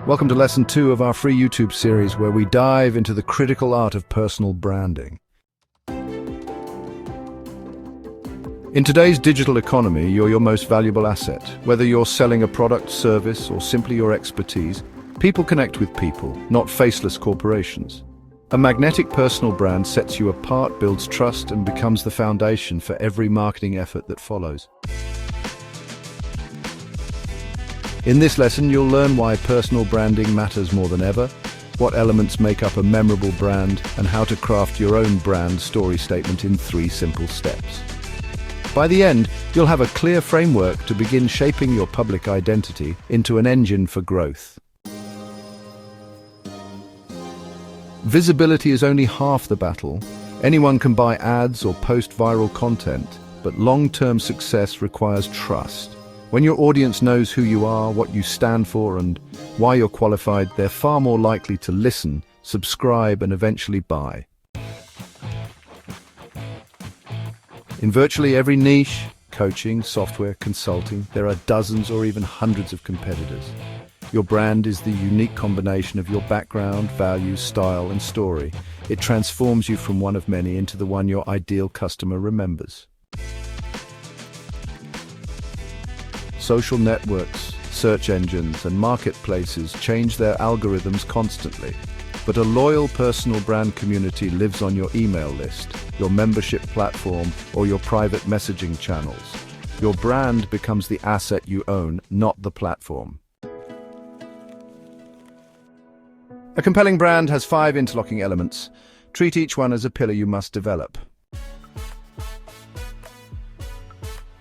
Welcome to Lesson 2 of our free YouTube series where we dive into the critical art of personal branding. In today's digital economy, you're your most valuable asset. Whether you're selling a product, service, or simply your expertise, people connect with people, not faceless corporations. A magnetic personal brand sets you apart, builds trust, and becomes the foundation for every marketing effort that follows. In this lesson, you'll learn why personal branding matters more than ever, what elements make up a memorable brand, and how to craft your own brand story statement in 3 simple steps. By the end, you'll have a clear framework to begin shaping your public identity into an engine for growth. Visibility is only half the battle. Anyone can buy ads or post viral content, but long-term success requires trust. When your audience knows who you are, what you stand for, and why you're qualified, they're far more likely to listen, subscribe, and eventually buy. In virtually every niche, coaching, software, consulting, there are dozens or even hundreds of competitors. Your brand is the unique combination of your background, values, style, and story. It transforms you from one of many into the one your ideal customer remembers. Social networks, search engines, and marketplaces change their algorithms constantly. But a loyal personal brand community lives on your email list, your membership platform, or your private messaging channels. Your brand becomes the asset you own, not the platform. A compelling brand has 5 interlocking elements. Treat each one as a pillar you must develop.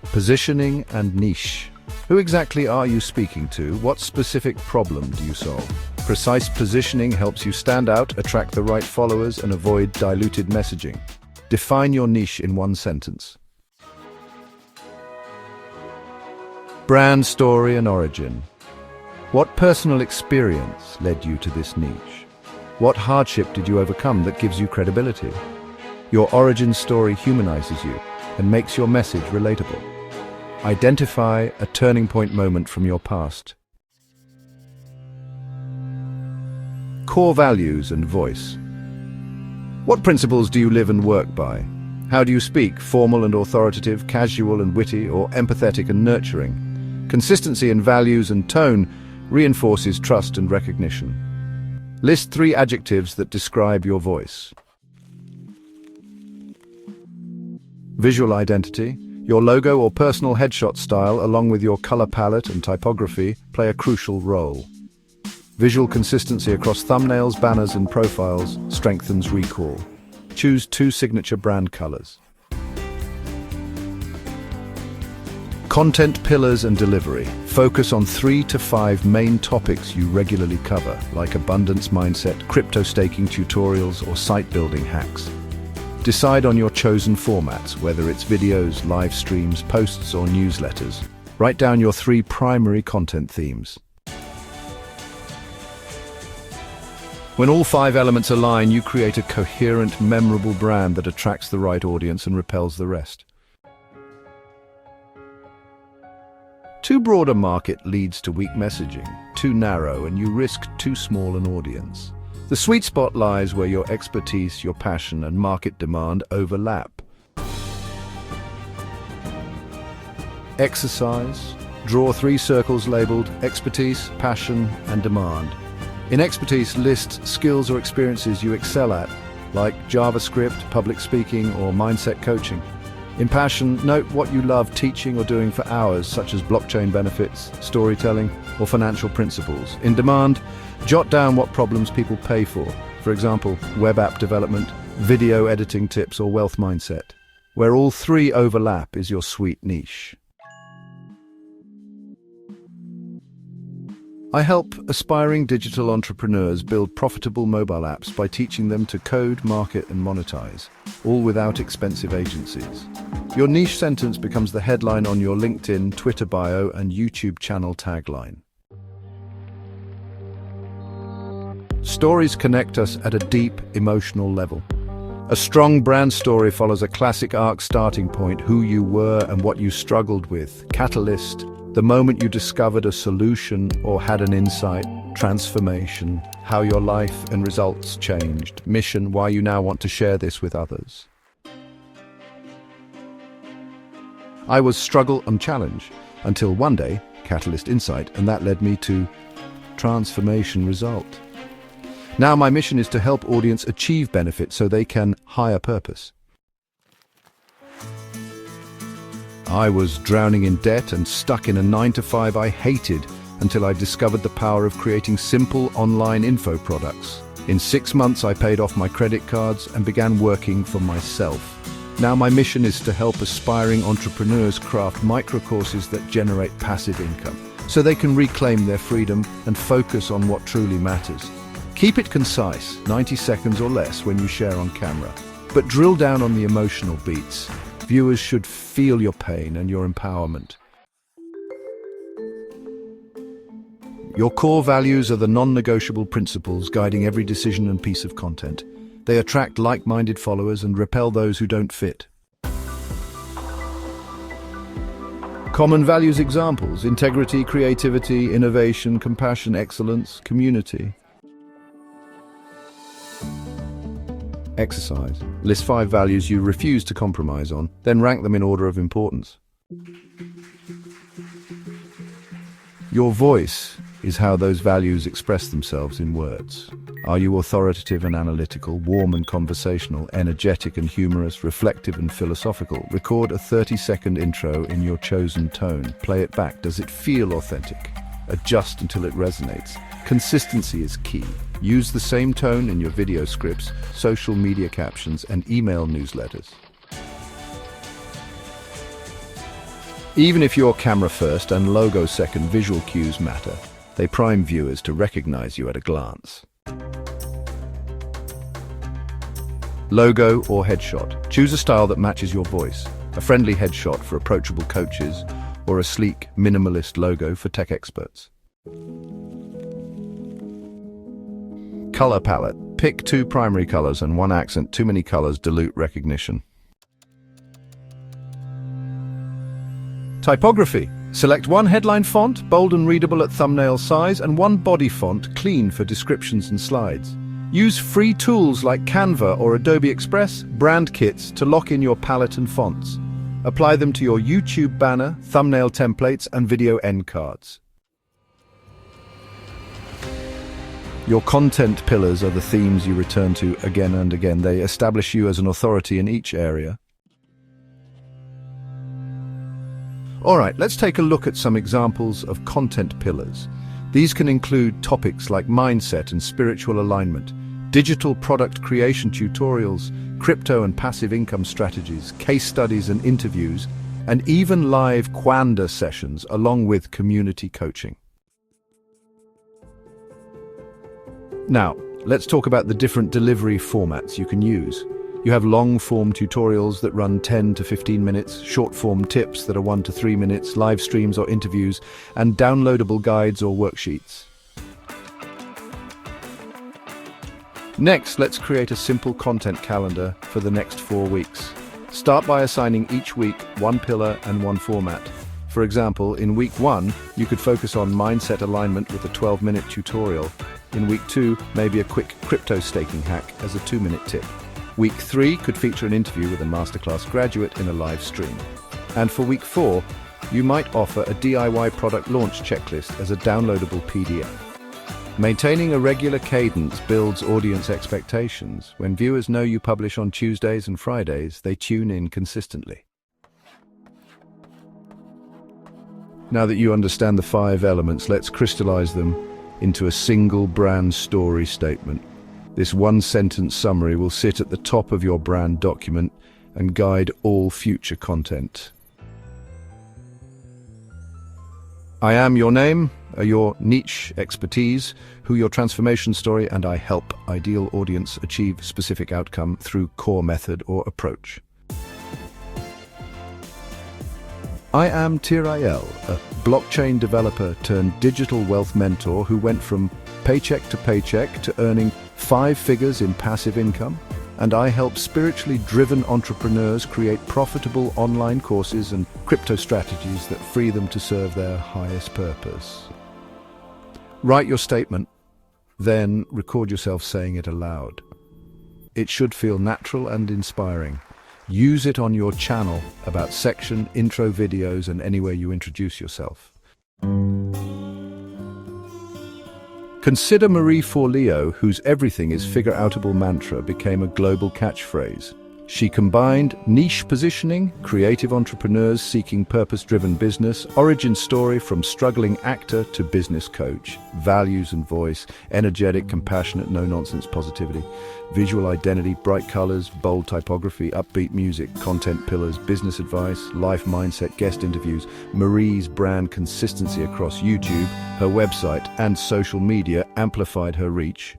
Positioning and niche. Who exactly are you speaking to? What specific problem do you solve? Precise positioning helps you stand out, attract the right followers, and avoid diluted messaging. Define your niche in 1 sentence. Brand story and origin. What personal experience led you to this niche? What hardship did you overcome that gives you credibility? Your origin story humanizes you and makes your message relatable. Identify a turning point moment from your past. Core values and voice. What principles do you live and work by? How do you speak? Formal and authoritative, casual and witty, or empathetic and nurturing? Consistency in values and tone reinforces trust and recognition. List 3 adjectives that describe your voice. Visual identity. Your logo or personal headshot style, along with your color palette and typography, play a crucial role. Visual consistency across thumbnails, banners, and profiles strengthens recall. Choose 2 signature brand colors. Content pillars and delivery. Focus on 3 to 5 main topics you regularly cover, like abundance mindset, crypto staking tutorials, or site building hacks. Decide on your chosen formats, whether it's videos, live streams, posts, or newsletters. Write down your 3 primary content themes. When all 5 elements align, you create a coherent, memorable brand that attracts the right audience and repels the rest. Too broad a market leads to weak messaging, too narrow, and you risk too small an audience. The sweet spot lies where your expertise, your passion, and market demand overlap. Exercise. Draw 3 circles labeled expertise, passion, and demand. In expertise, list skills or experiences you excel at, like JavaScript, public speaking, or mindset coaching. In passion, note what you love teaching or doing for hours, such as blockchain benefits, storytelling, or financial principles. In demand, jot down what problems people pay for example, web app development, video editing tips, or wealth mindset. Where all 3 overlap is your sweet niche. I help aspiring digital entrepreneurs build profitable mobile apps by teaching them to code, market, and monetize, all without expensive agencies. Your niche sentence becomes the headline on your LinkedIn, Twitter bio, and YouTube channel tagline. Stories connect us at a deep, emotional level. A strong brand story follows a classic arc starting point, who you were and what you struggled with, catalyst, the moment you discovered a solution or had an insight, transformation, how your life and results changed, mission, why you now want to share this with others. I was struggle and challenge until one day, catalyst insight, and that led me to transformation result. Now my mission is to help audience achieve benefit so they can higher purpose. I was drowning in debt and stuck in a 9-to-5 I hated until I discovered the power of creating simple online info products. In 6 months I paid off my credit cards and began working for myself. Now my mission is to help aspiring entrepreneurs craft micro-courses that generate passive income, so they can reclaim their freedom and focus on what truly matters. Keep it concise, 90 seconds or less when you share on camera, but drill down on the emotional beats. Viewers should feel your pain and your empowerment. Your core values are the non-negotiable principles guiding every decision and piece of content. They attract like-minded followers and repel those who don't fit. Common values examples: integrity, creativity, innovation, compassion, excellence, community. Exercise. List 5 values you refuse to compromise on, then rank them in order of importance. Your voice is how those values express themselves in words. Are you authoritative and analytical, warm and conversational, energetic and humorous, reflective and philosophical? Record a 30-second intro in your chosen tone. Play it back. Does it feel authentic? Adjust until it resonates. Consistency is key. Use the same tone in your video scripts, social media captions, and email newsletters. Even if you're camera first and logo second, visual cues matter. They prime viewers to recognize you at a glance. Logo or headshot. Choose a style that matches your voice. A friendly headshot for approachable coaches, or a sleek, minimalist logo for tech experts. Color palette. Pick 2 primary colors and 1 accent. Too many colors dilute recognition. Typography. Select 1 headline font, bold and readable at thumbnail size, and 1 body font, clean for descriptions and slides. Use free tools like Canva or Adobe Express brand kits to lock in your palette and fonts. Apply them to your YouTube banner, thumbnail templates, and video end cards. Your content pillars are the themes you return to again and again. They establish you as an authority in each area. All right, let's take a look at some examples of content pillars. These can include topics like mindset and spiritual alignment, digital product creation tutorials, crypto and passive income strategies, case studies and interviews, and even live Quanda sessions along with community coaching. Now, let's talk about the different delivery formats you can use. You have long-form tutorials that run 10 to 15 minutes, short-form tips that are 1 to 3 minutes, live streams or interviews, and downloadable guides or worksheets. Next, let's create a simple content calendar for the next 4 weeks. Start by assigning each week 1 pillar and 1 format. For example, in week 1, you could focus on mindset alignment with a 12-minute tutorial. In week 2, maybe a quick crypto staking hack as a 2-minute tip. Week 3 could feature an interview with a masterclass graduate in a live stream. And for week 4, you might offer a DIY product launch checklist as a downloadable PDF. Maintaining a regular cadence builds audience expectations. When viewers know you publish on Tuesdays and Fridays, they tune in consistently. Now that you understand the 5 elements, let's crystallize them into a single brand story statement. This 1-sentence summary will sit at the top of your brand document and guide all future content. I am your name, your niche expertise, who your transformation story, and I help ideal audience achieve specific outcome through core method or approach. I am Tirael, a blockchain developer turned digital wealth mentor who went from paycheck to paycheck to earning 5 figures in passive income, and I help spiritually driven entrepreneurs create profitable online courses and crypto strategies that free them to serve their highest purpose. Write your statement, then record yourself saying it aloud. It should feel natural and inspiring. Use it on your channel about section, intro videos, and anywhere you introduce yourself. Consider Marie Forleo, whose "everything is figure-outable" mantra became a global catchphrase. She combined niche positioning, creative entrepreneurs seeking purpose-driven business, origin story from struggling actor to business coach, values and voice, energetic, compassionate, no-nonsense positivity, visual identity, bright colors, bold typography, upbeat music, content pillars, business advice, life mindset, guest interviews. Marie's brand consistency across YouTube, her website, and social media amplified her reach,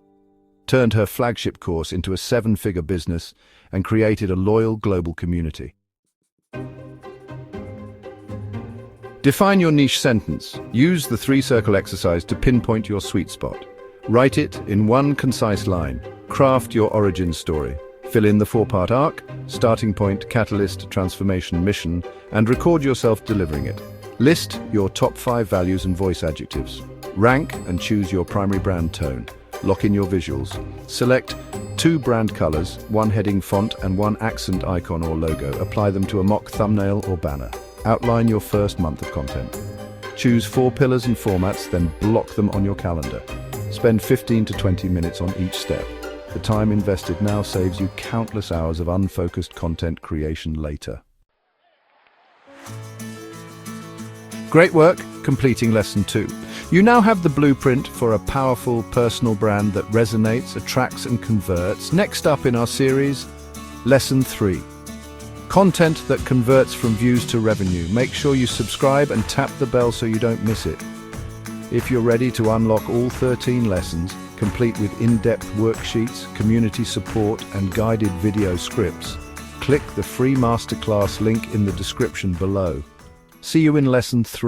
turned her flagship course into a seven-figure business, and created a loyal global community. Define your niche sentence. Use the three-circle exercise to pinpoint your sweet spot. Write it in one concise line. Craft your origin story. Fill in the four-part arc, starting point, catalyst, transformation, mission, and record yourself delivering it. List your top 5 values and voice adjectives. Rank and choose your primary brand tone. Lock in your visuals. Select 2 brand colors, 1 heading font and 1 accent icon or logo. Apply them to a mock thumbnail or banner. Outline your first month of content. Choose 4 pillars and formats, then block them on your calendar. Spend 15 to 20 minutes on each step. The time invested now saves you countless hours of unfocused content creation later. Great work completing lesson 2. You now have the blueprint for a powerful personal brand that resonates, attracts, and converts. Next up in our series, lesson 3. Content that converts from views to revenue. Make sure you subscribe and tap the bell so you don't miss it. If you're ready to unlock all 13 lessons, complete with in-depth worksheets, community support, and guided video scripts, click the free masterclass link in the description below. See you in lesson 3.